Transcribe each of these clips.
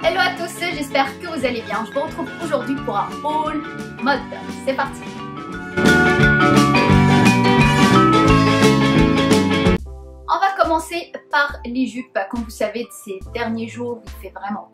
Hello à tous, j'espère que vous allez bien. Je vous retrouve aujourd'hui pour un haul mode. C'est parti. On va commencer par les jupes. Comme vous savez, ces derniers jours, il fait vraiment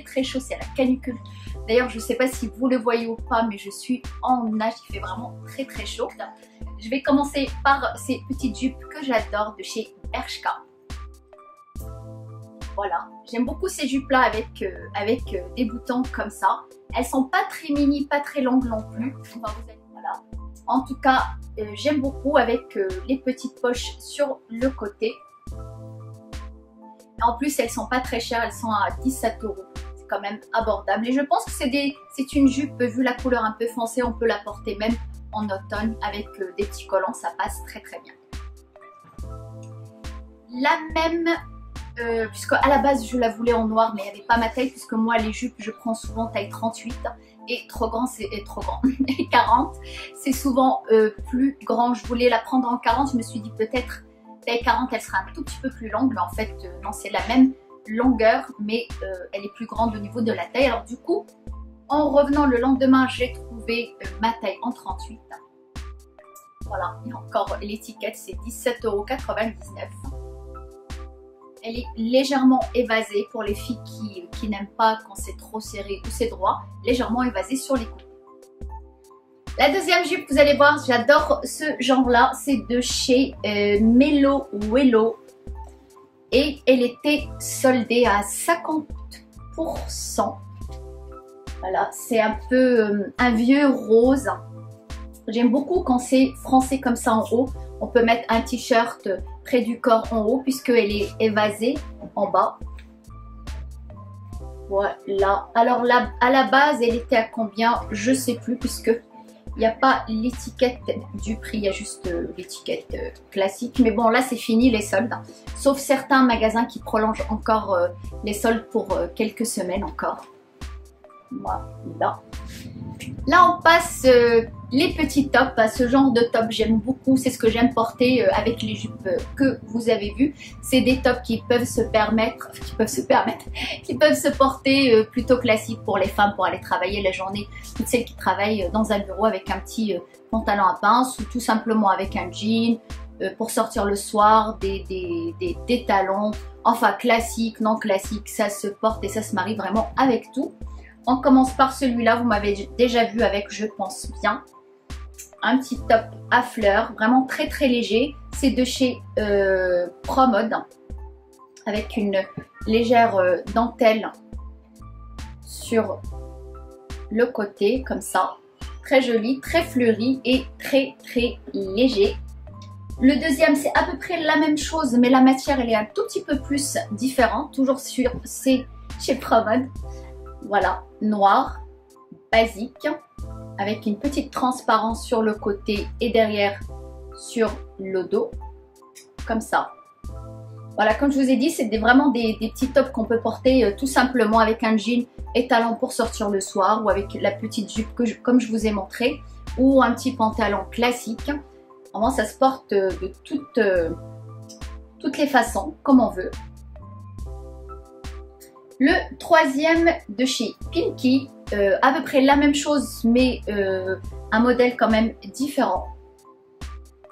très chaud, c'est la canicule. D'ailleurs, je ne sais pas si vous le voyez ou pas, mais je suis en nage, il fait vraiment très chaud. Je vais commencer par ces petites jupes que j'adore de chez Bershka. Voilà, j'aime beaucoup ces jupes là avec des boutons comme ça. Elles sont pas très mini, pas très longues non plus. Voilà. En tout cas, j'aime beaucoup avec les petites poches sur le côté. Et en plus, elles sont pas très chères, elles sont à 17 €. C'est quand même abordable. Et je pense que c'est une jupe, vu la couleur un peu foncée, on peut la porter même en automne avec des petits collants, ça passe très bien. La même... puisque à la base je la voulais en noir, mais il n'y avait pas ma taille, puisque moi les jupes je prends souvent taille 38 et trop grand c'est trop grand. Et 40 c'est souvent plus grand. Je voulais la prendre en 40, je me suis dit peut-être taille 40 elle sera un tout petit peu plus longue, mais en fait non, c'est la même longueur, mais elle est plus grande au niveau de la taille. Alors du coup, en revenant le lendemain, j'ai trouvé ma taille en 38. Voilà, et encore l'étiquette c'est 17,99 €. Elle est légèrement évasée pour les filles qui n'aiment pas quand c'est trop serré ou c'est droit, légèrement évasée sur les côtés. La deuxième jupe, vous allez voir, j'adore ce genre-là, c'est de chez Mellow Wello et elle était soldée à 50%. Voilà, c'est un peu un vieux rose. J'aime beaucoup quand c'est froncé comme ça en haut. On peut mettre un t-shirt près du corps en haut puisqu'elle est évasée en bas. Voilà. Alors là, à la base, elle était à combien? Je sais plus, puisque il n'y a pas l'étiquette du prix, il y a juste l'étiquette classique. Mais bon, là c'est fini les soldes. Sauf certains magasins qui prolongent encore les soldes pour quelques semaines encore. Voilà. Là on passe les petits tops. Ce genre de top j'aime beaucoup, c'est ce que j'aime porter avec les jupes que vous avez vues. C'est des tops qui peuvent se porter plutôt classiques pour les femmes, pour aller travailler la journée. Toutes celles qui travaillent dans un bureau avec un petit pantalon à pince ou tout simplement avec un jean, pour sortir le soir, des talons, enfin classique, non classique, ça se porte et ça se marie vraiment avec tout. On commence par celui-là, vous m'avez déjà vu avec, je pense bien, un petit top à fleurs, vraiment très léger. C'est de chez Promode, avec une légère dentelle sur le côté, comme ça. Très joli, très fleuri et très léger. Le deuxième, c'est à peu près la même chose, mais la matière, elle est un tout petit peu plus différente. Toujours c'est chez Promode. Voilà, noir, basique, avec une petite transparence sur le côté et derrière sur le dos, comme ça. Voilà, comme je vous ai dit, c'est vraiment des petits tops qu'on peut porter tout simplement avec un jean et talons pour sortir le soir, ou avec la petite jupe comme je vous ai montré, ou un petit pantalon classique. Vraiment, ça se porte de toutes les façons, comme on veut. Le troisième de chez Pinky, à peu près la même chose, mais un modèle quand même différent,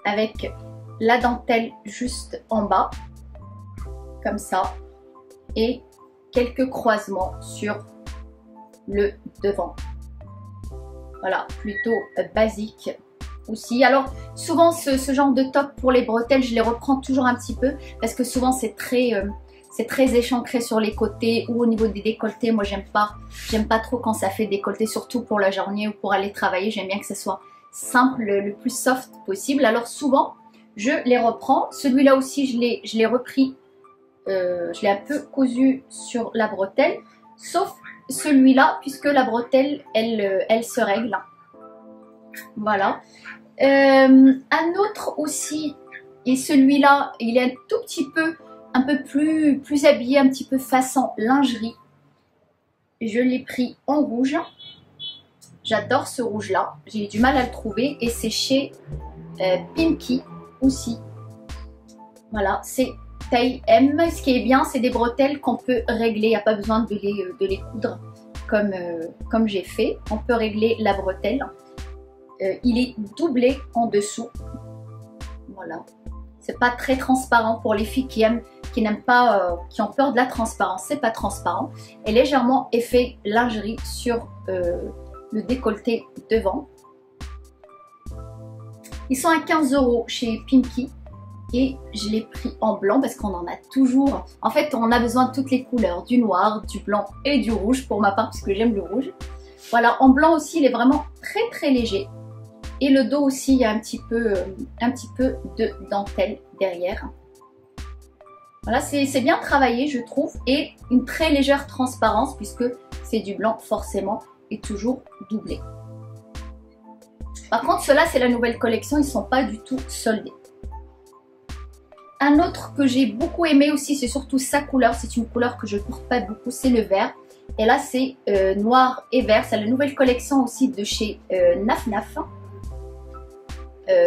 avec la dentelle juste en bas, comme ça, et quelques croisements sur le devant. Voilà, plutôt basique aussi. Alors souvent ce genre de top pour les bretelles, je les reprends toujours un petit peu, parce que souvent c'est très échancré sur les côtés ou au niveau des décolletés. Moi j'aime pas trop quand ça fait décolleté, surtout pour la journée ou pour aller travailler. J'aime bien que ce soit simple, le plus soft possible. Alors souvent je les reprends. Celui-là aussi je l'ai repris, je l'ai un peu cousu sur la bretelle, sauf celui-là puisque la bretelle elle se règle. Voilà. Un autre aussi, et celui-là il est un tout petit peu un peu plus habillé, un petit peu façon lingerie. Je l'ai pris en rouge. J'adore ce rouge là, j'ai eu du mal à le trouver, et c'est chez Pinky aussi. Voilà, c'est taille M. Ce qui est bien, c'est des bretelles qu'on peut régler. Il n'y a pas besoin de les coudre comme j'ai fait. On peut régler la bretelle. Il est doublé en dessous. Voilà. C'est pas très transparent pour les filles qui n'aiment pas, qui ont peur de la transparence. C'est pas transparent. Et légèrement effet lingerie sur le décolleté devant. Ils sont à 15 € chez Pimkie. Et je l'ai pris en blanc parce qu'on en a toujours. En fait, on a besoin de toutes les couleurs, du noir, du blanc et du rouge pour ma part parce que j'aime le rouge. Voilà, en blanc aussi, il est vraiment très très léger. Et le dos aussi, il y a un petit peu de dentelle derrière. Voilà, c'est bien travaillé, je trouve. Et une très légère transparence puisque c'est du blanc forcément et toujours doublé. Par contre, ceux-là, c'est la nouvelle collection. Ils ne sont pas du tout soldés. Un autre que j'ai beaucoup aimé aussi, c'est surtout sa couleur. C'est une couleur que je ne porte pas beaucoup, c'est le vert. Et là, c'est noir et vert. C'est la nouvelle collection aussi de chez Naf Naf.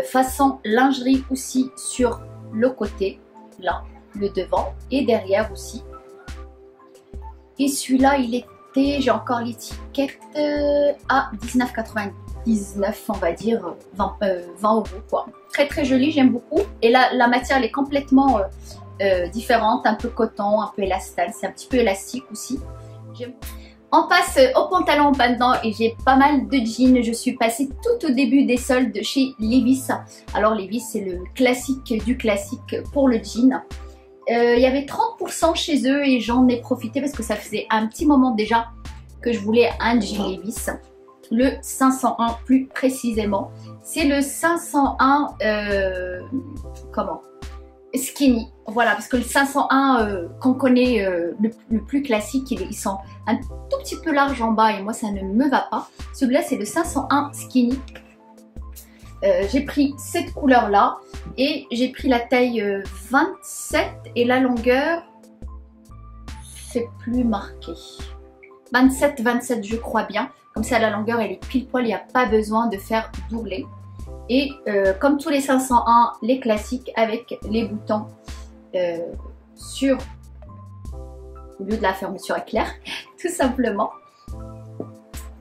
Façon lingerie aussi sur le côté, là, le devant et derrière aussi. Et celui-là, il était, j'ai encore l'étiquette, à 19,99 on va dire, 20 € quoi. Très très joli, j'aime beaucoup. Et là, la matière elle est complètement différente, un peu coton, un peu élastane, c'est un petit peu élastique aussi. On passe au pantalon maintenant et j'ai pas mal de jeans. Je suis passée tout au début des soldes chez Levi's. Alors Levi's c'est le classique du classique pour le jean. Il y avait 30% chez eux et j'en ai profité parce que ça faisait un petit moment déjà que je voulais un jean Levi's. Le 501 plus précisément. C'est le 501 skinny. Voilà, parce que le 501 qu'on connaît, le plus classique, ils sont un tout petit peu larges en bas et moi ça ne me va pas. Celui-là c'est le 501 skinny. J'ai pris cette couleur là et j'ai pris la taille 27 et la longueur, c'est plus marqué. 27 je crois bien. Comme ça la longueur elle est pile poil, il n'y a pas besoin de faire doubler. Et comme tous les 501, les classiques avec les boutons sur au lieu de la fermeture éclair, tout simplement.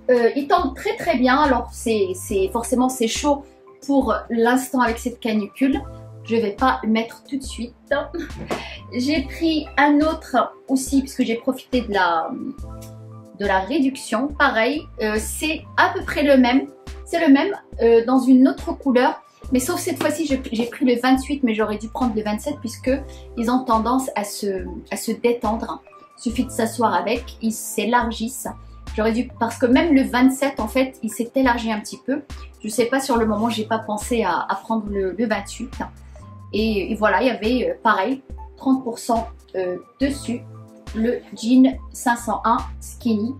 Il tombe très très bien. Alors forcément c'est chaud pour l'instant avec cette canicule. Je vais pas le mettre tout de suite. J'ai pris un autre aussi puisque j'ai profité de la réduction. Pareil, c'est à peu près le même. C'est le même dans une autre couleur. Mais sauf cette fois-ci, j'ai pris le 28, mais j'aurais dû prendre le 27 puisque ils ont tendance à se détendre. Il suffit de s'asseoir avec, ils s'élargissent. J'aurais dû, parce que même le 27, en fait, il s'est élargi un petit peu. Je sais pas, sur le moment, j'ai pas pensé à prendre le 28. Et voilà, il y avait pareil, 30% dessus, le jean 501 skinny.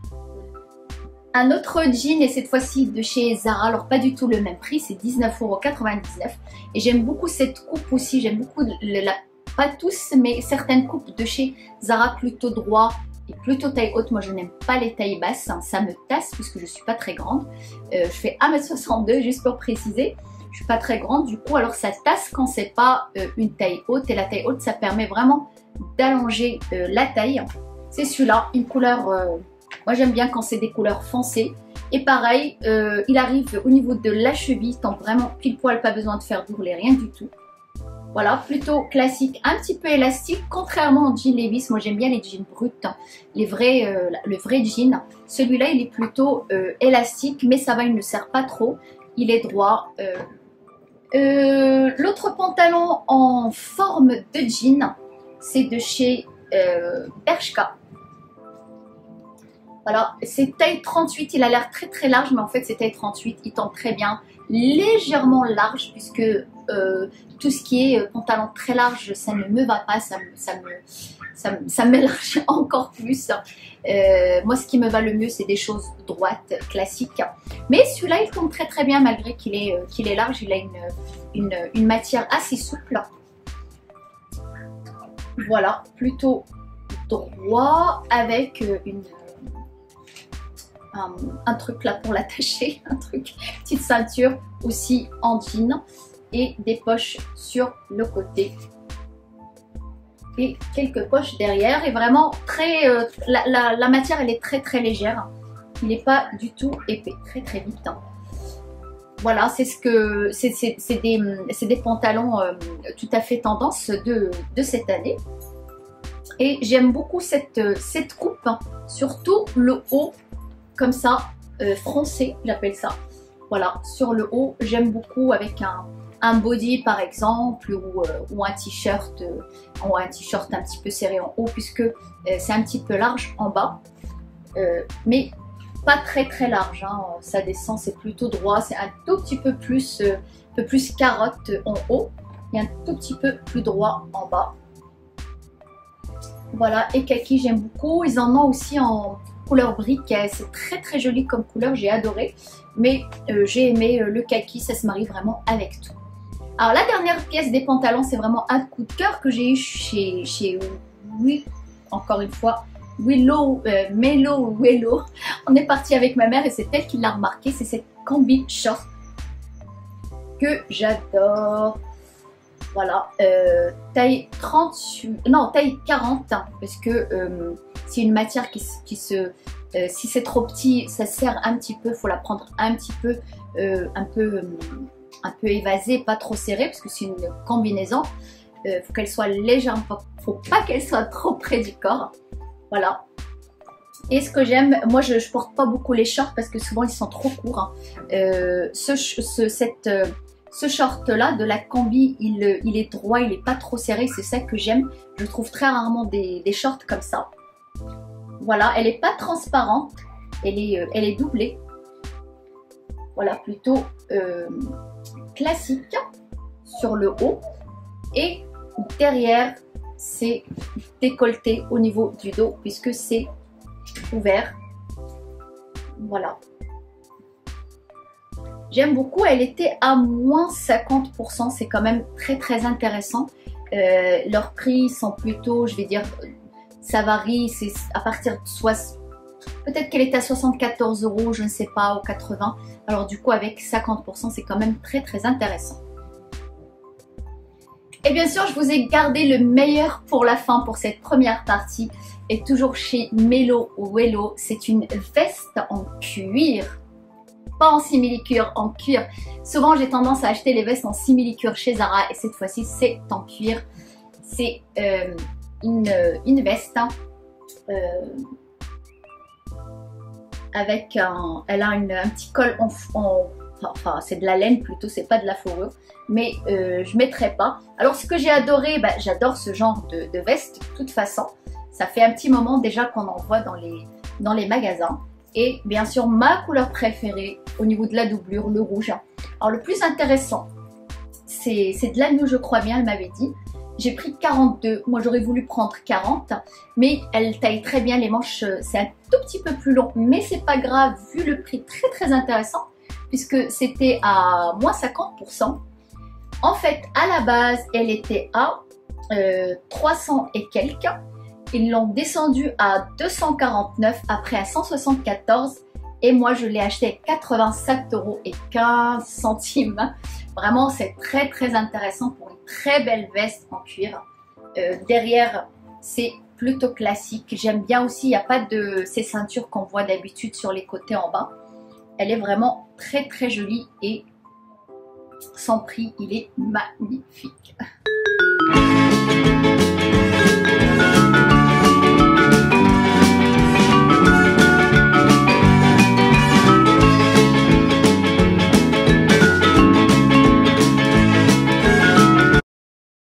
Un autre jean et cette fois-ci de chez Zara, alors pas du tout le même prix, c'est 19,99 €. Et j'aime beaucoup cette coupe aussi, j'aime beaucoup, pas tous, mais certaines coupes de chez Zara plutôt droit et plutôt taille haute. Moi je n'aime pas les tailles basses, hein, ça me tasse puisque je suis pas très grande. Je fais 1,62 m juste pour préciser, je suis pas très grande du coup, alors ça tasse quand c'est pas une taille haute. Et la taille haute ça permet vraiment d'allonger la taille. C'est celui-là, une couleur... moi j'aime bien quand c'est des couleurs foncées. Et pareil, il arrive au niveau de la cheville, tant vraiment pile poil, pas besoin de faire doubler, rien du tout. Voilà, plutôt classique, un petit peu élastique, contrairement au jean Levi's. Moi j'aime bien les jeans bruts, hein, le vrai jean. Celui-là il est plutôt élastique, mais ça va, il ne sert pas trop, il est droit. L'autre pantalon en forme de jean, c'est de chez Bershka. Voilà, c'est taille 38, il a l'air très très large, mais en fait c'est taille 38, il tombe très bien, légèrement large, puisque tout ce qui est pantalon très large, ça ne me va pas, ça m'élargit encore plus. Moi ce qui me va le mieux, c'est des choses droites, classiques. Mais celui-là il tombe très très bien, malgré qu'il est large, il a une matière assez souple. Voilà, plutôt droit, avec un truc là pour l'attacher, petite ceinture aussi en jean et des poches sur le côté. et quelques poches derrière. Et vraiment très, la matière elle est très légère. Il n'est pas du tout épais, très vite. Hein. Voilà, c'est ce que c'est des pantalons tout à fait tendance de cette année. Et j'aime beaucoup cette coupe, hein. Surtout le haut, comme ça, froncé, j'appelle ça. Voilà, sur le haut, j'aime beaucoup avec un body par exemple, ou un t-shirt un petit peu serré en haut, puisque c'est un petit peu large en bas. Mais pas très large, hein. Ça descend, c'est plutôt droit, c'est un tout petit peu plus carotte en haut et un tout petit peu plus droit en bas. Voilà, et kaki j'aime beaucoup, ils en ont aussi en couleur brique, c'est très joli comme couleur, j'ai adoré, mais j'ai aimé le kaki, ça se marie vraiment avec tout. Alors la dernière pièce des pantalons, c'est vraiment un coup de cœur que j'ai eu chez oui, encore une fois, Willow. On est parti avec ma mère et c'est elle qui l'a remarqué. C'est cette combi short que j'adore. Voilà, taille 38, non taille 40, hein, parce que c'est une matière qui se, si c'est trop petit, ça serre un petit peu. Faut la prendre un petit peu, un peu évasée, pas trop serrée, parce que c'est une combinaison. Faut qu'elle soit légère, faut pas qu'elle soit trop près du corps. Voilà. Et ce que j'aime, moi je porte pas beaucoup les shorts parce que souvent ils sont trop courts. Hein. Ce short là de la combi, il est droit, il est pas trop serré, c'est ça que j'aime. Je trouve très rarement des shorts comme ça. Voilà, elle est pas transparente, elle est doublée. Voilà, plutôt classique sur le haut. Et derrière, c'est décolleté au niveau du dos puisque c'est ouvert. Voilà. J'aime beaucoup, elle était à moins 50%, c'est quand même très intéressant. Leurs prix sont plutôt, je vais dire, ça varie, c'est à partir de soit peut-être qu'elle est à 74 €, je ne sais pas, ou 80. Alors du coup avec 50%, c'est quand même très intéressant. Et bien sûr, je vous ai gardé le meilleur pour la fin pour cette première partie. Et toujours chez Mello Wello, c'est une veste en cuir. Pas en simili-cuir, en cuir. Souvent, j'ai tendance à acheter les vestes en simili-cuir chez Zara. Et cette fois-ci, c'est en cuir. C'est une veste avec elle a un petit col enfin c'est de la laine plutôt, c'est pas de la fourrure, mais je mettrai pas. Alors ce que j'ai adoré, j'adore ce genre de veste de toute façon. Ça fait un petit moment déjà qu'on en voit dans les magasins. Et bien sûr ma couleur préférée au niveau de la doublure, le rouge. Alors le plus intéressant, c'est de l'agneau, je crois bien, elle m'avait dit. J'ai pris 42, moi j'aurais voulu prendre 40, mais elle taille très bien, les manches c'est un tout petit peu plus long, mais c'est pas grave vu le prix très intéressant, puisque c'était à moins 50%. En fait, à la base, elle était à 300 et quelques. Ils l'ont descendu à 249, après à 174. Et moi, je l'ai acheté à 87,15 €. Vraiment, c'est très intéressant pour une très belle veste en cuir. Derrière, c'est plutôt classique. J'aime bien aussi, il n'y a pas de ces ceintures qu'on voit d'habitude sur les côtés en bas. Elle est vraiment très jolie et son prix, il est magnifique.